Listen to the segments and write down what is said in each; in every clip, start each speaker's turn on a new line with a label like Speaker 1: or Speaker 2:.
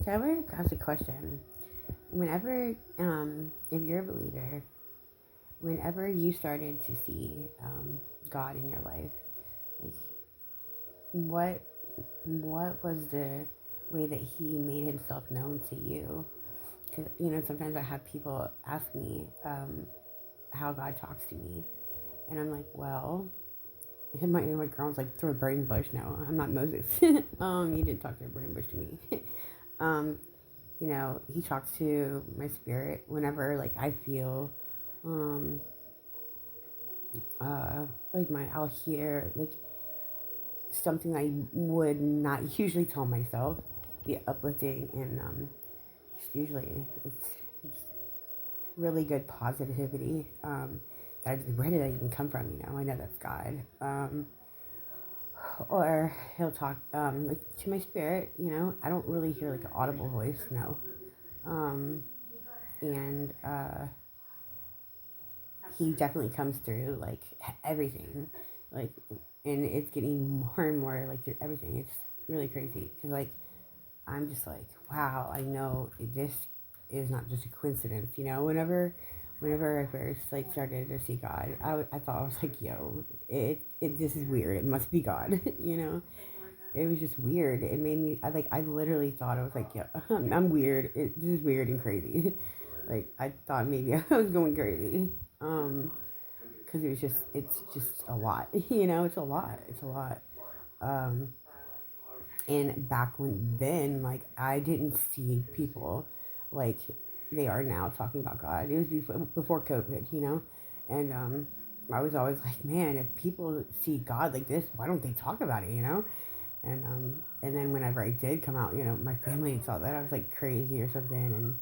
Speaker 1: So I wanted to ask a question. Whenever, if you're a believer, whenever you started to see God in your life, like, what what was the way that He made Himself known to you? Because sometimes I have people ask me how God talks to me, and I'm like, well, my girl's like through a burning bush. No, I'm not Moses. He didn't talk to a burning bush to me. um, He talks to my spirit whenever like I feel um like my I'll hear like something I would not usually tell myself, be uplifting, and usually it's really good positivity. Where did that even come from? I know that's God. Or he'll talk like to my spirit. I don't really hear like an audible voice. No. Um, and He definitely comes through like everything, like, and it's getting more and more like through everything. It's really crazy because like I'm just like, wow, I know this is not just a coincidence. Whenever I first like started to see God, I thought, I was like, yo, this is weird. It must be God. It was just weird. It made me I literally thought, I was like, yeah, I'm weird. This is weird and crazy. Like I thought maybe I was going crazy. Because it's just a lot. It's a lot. It's a lot. Um, and back when then, like I didn't see people like they are now talking about God. It was before COVID, and I was always like, man, if people see God like this, why don't they talk about it? And then whenever I did come out, my family thought that I was like crazy or something, and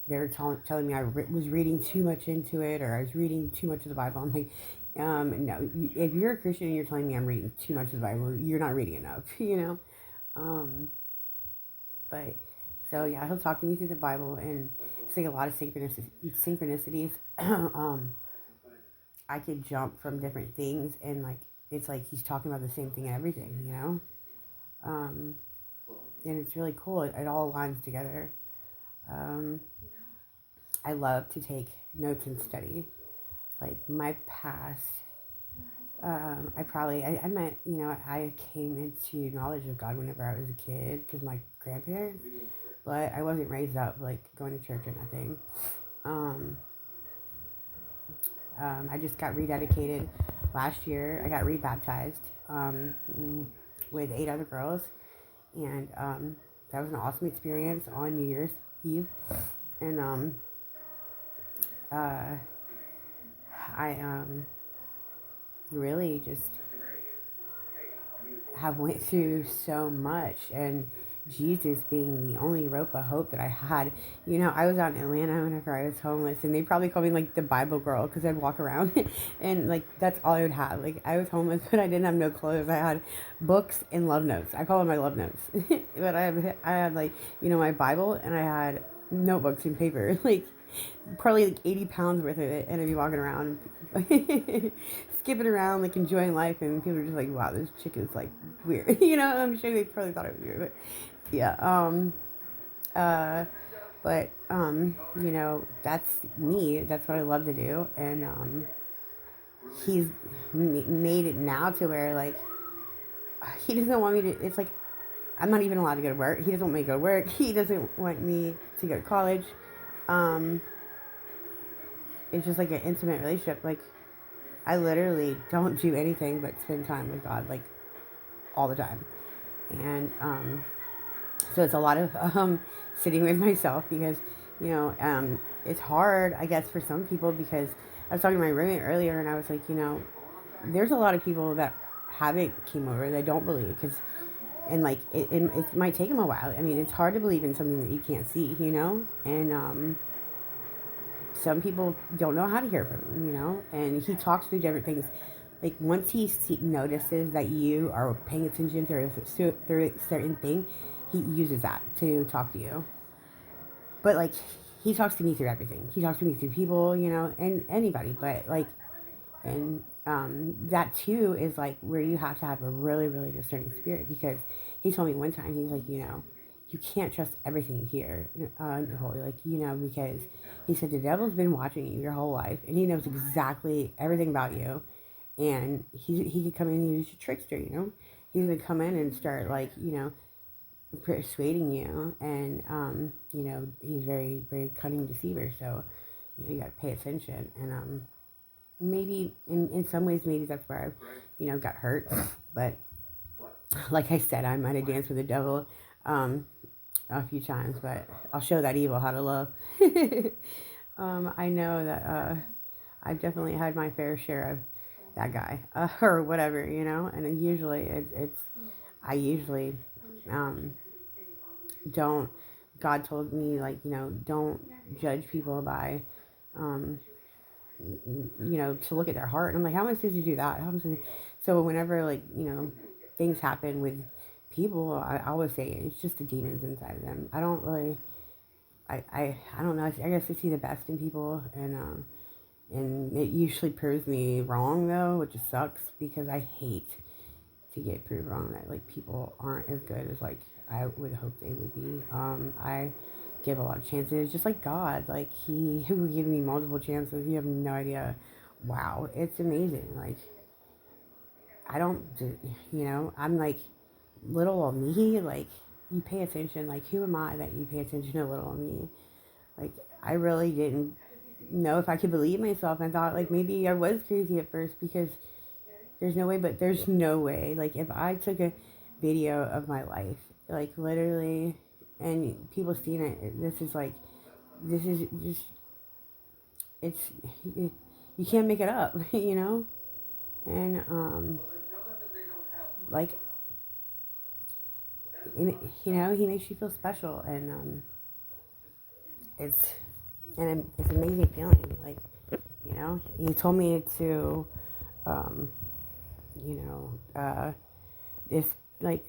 Speaker 1: they were telling me I was reading too much into it, or I was reading too much of the Bible. I'm like, no, if you're a Christian and you're telling me I'm reading too much of the Bible, you're not reading enough, Um, but so yeah, he'll talk to me through the Bible, and it's like a lot of synchronicities. I could jump from different things, and like it's like he's talking about the same thing and everything. Um, and it's really cool. It all aligns together. Um, I love to take notes and study. Like my past, I meant, I came into knowledge of God whenever I was a kid because my grandparents, but I wasn't raised up like going to church or nothing. Um, I just got rededicated last year. I got rebaptized with 8 other girls, and that was an awesome experience on New Year's Eve. And uh, I really just have went through so much, and Jesus being the only rope of hope that I had. I was out in Atlanta whenever I was homeless, and they probably called me like the Bible girl because I'd walk around and like that's all I would have. Like I was homeless, but I didn't have no clothes. I had books and love notes. I call them my love notes. But I had like my Bible, and I had notebooks and paper. Like probably like 80 pounds worth of it, and I'd be walking around skipping around like enjoying life, and people are just like, wow, this chick is like weird. I'm sure they probably thought it was weird, but yeah. Uh but that's me. That's what I love to do. And he's made it now to where like he doesn't want me to, it's like I'm not even allowed to go to work. He doesn't want me to go to work. He doesn't want me to go to college. um it's just like an intimate relationship. Like I literally don't do anything but spend time with God, like all the time. And so it's a lot of sitting with myself because, it's hard, I guess, for some people because I was talking to my roommate earlier, and I was like, there's a lot of people that haven't came over, they don't believe because, and like it might take them a while. I mean, it's hard to believe in something that you can't see. And some people don't know how to hear from him. And he talks through different things. Like once notices that you are paying attention through a certain thing, he uses that to talk to you. But like he talks to me through everything. He talks to me through people, and anybody. But like, and that too is like where you have to have a really really discerning spirit, because he told me one time, he's like, you can't trust everything you hear, Nicole, like, because he said the devil's been watching you your whole life, and he knows exactly everything about you, and he could come in and he's a trickster, He's gonna come in and start, like, persuading you, and, he's very, very cunning deceiver, so, you gotta pay attention, and, maybe, in some ways, maybe that's where I, got hurt, but, like I said, I might have danced with the devil, um, a few times, but I'll show that evil how to love. I know that I've definitely had my fair share of that guy or whatever, and usually I usually um, don't. God told me, like, don't judge people by, um, to look at their heart. And I'm like, how am I supposed to do that? How am I supposed to... So whenever, like, things happen with people, I always say it's just the demons inside of them. I don't really, I don't know. I guess I see the best in people, and it usually proves me wrong though, which sucks because I hate to get proved wrong that, like, people aren't as good as, like, I would hope they would be. I give a lot of chances, just like God. Like, He will give me multiple chances. You have no idea. Wow, it's amazing. Like, I don't, I'm like, little old me. Like, you pay attention. Like, who am I that you pay attention to little old me? Like, I really didn't know if I could believe myself. I thought, like, maybe I was crazy at first because there's no way. Like, if I took a video of my life, like, literally, and people seen it, this is just, it's, you can't make it up, And, like, he makes you feel special, and, it's, it's an amazing feeling. Like, he told me to, um, you know, it's like,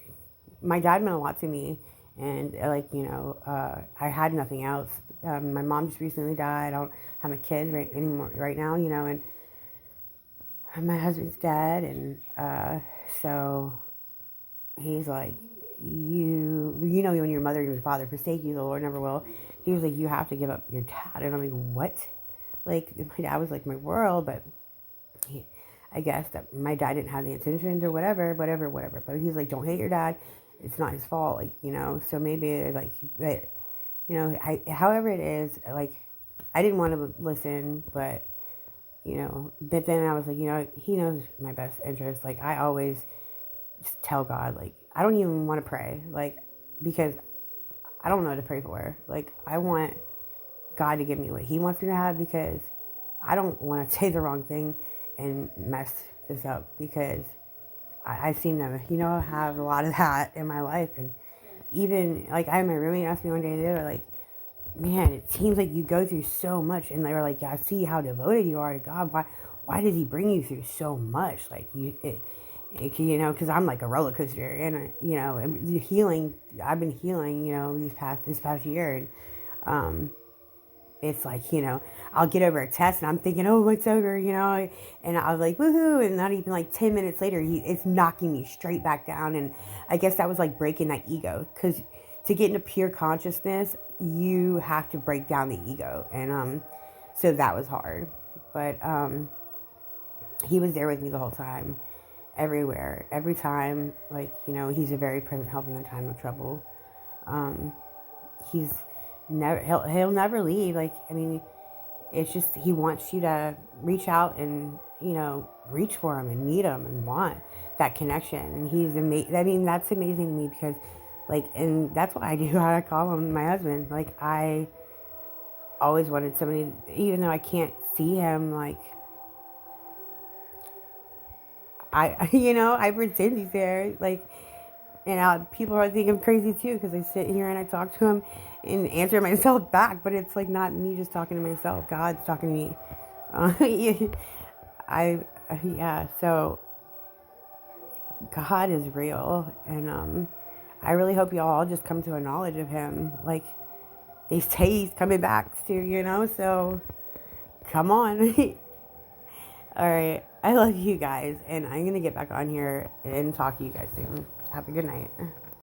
Speaker 1: my dad meant a lot to me, and, like, I had nothing else. My mom just recently died. I don't have a kid anymore right now, and my husband's dead, and so he's like, when your mother and your father forsake you, the Lord never will. He was like, you have to give up your dad, and I'm like, what? Like, my dad was like my world, but I guess that my dad didn't have the intentions or whatever. But he's like, don't hate your dad. It's not his fault, like, so maybe, like, but, however it is, like, I didn't want to listen, but, but then I was like, he knows my best interest. Like, I always just tell God, like, I don't even want to pray, like, because I don't know what to pray for. Like, I want God to give me what He wants me to have, because I don't want to say the wrong thing and mess this up, because I seem to, have a lot of that in my life. And even, like, I had my roommate ask me one day, they were like, man, it seems like you go through so much. And they were like, yeah, I see how devoted you are to God. Why does He bring you through so much? Like, because I'm like a roller coaster, and, healing, I've been healing, this past year. And, it's like, I'll get over a test and I'm thinking, oh, it's over, and I was like, woohoo. And not even like 10 minutes later, it's knocking me straight back down. And I guess that was like breaking that ego, because to get into pure consciousness, you have to break down the ego. And, so that was hard, but, he was there with me the whole time, everywhere, every time. Like, he's a very present help in the time of trouble. He's never, he'll never leave. Like, I mean, it's just, he wants you to reach out and, reach for him and meet him and want that connection. And he's amazing. I mean, that's amazing to me, because, like, and that's why I do how I call him my husband. Like, I always wanted somebody, even though I can't see him, like, I pretend he's there. Like, and people are thinking I'm crazy too, because I sit here and I talk to him and answer myself back, but it's like not me just talking to myself. God's talking to me. Yeah, so God is real, and I really hope y'all all just come to a knowledge of Him. Like, they say He's coming back to, so come on. All right, I love you guys, and I'm gonna get back on here and talk to you guys soon. Have a good night.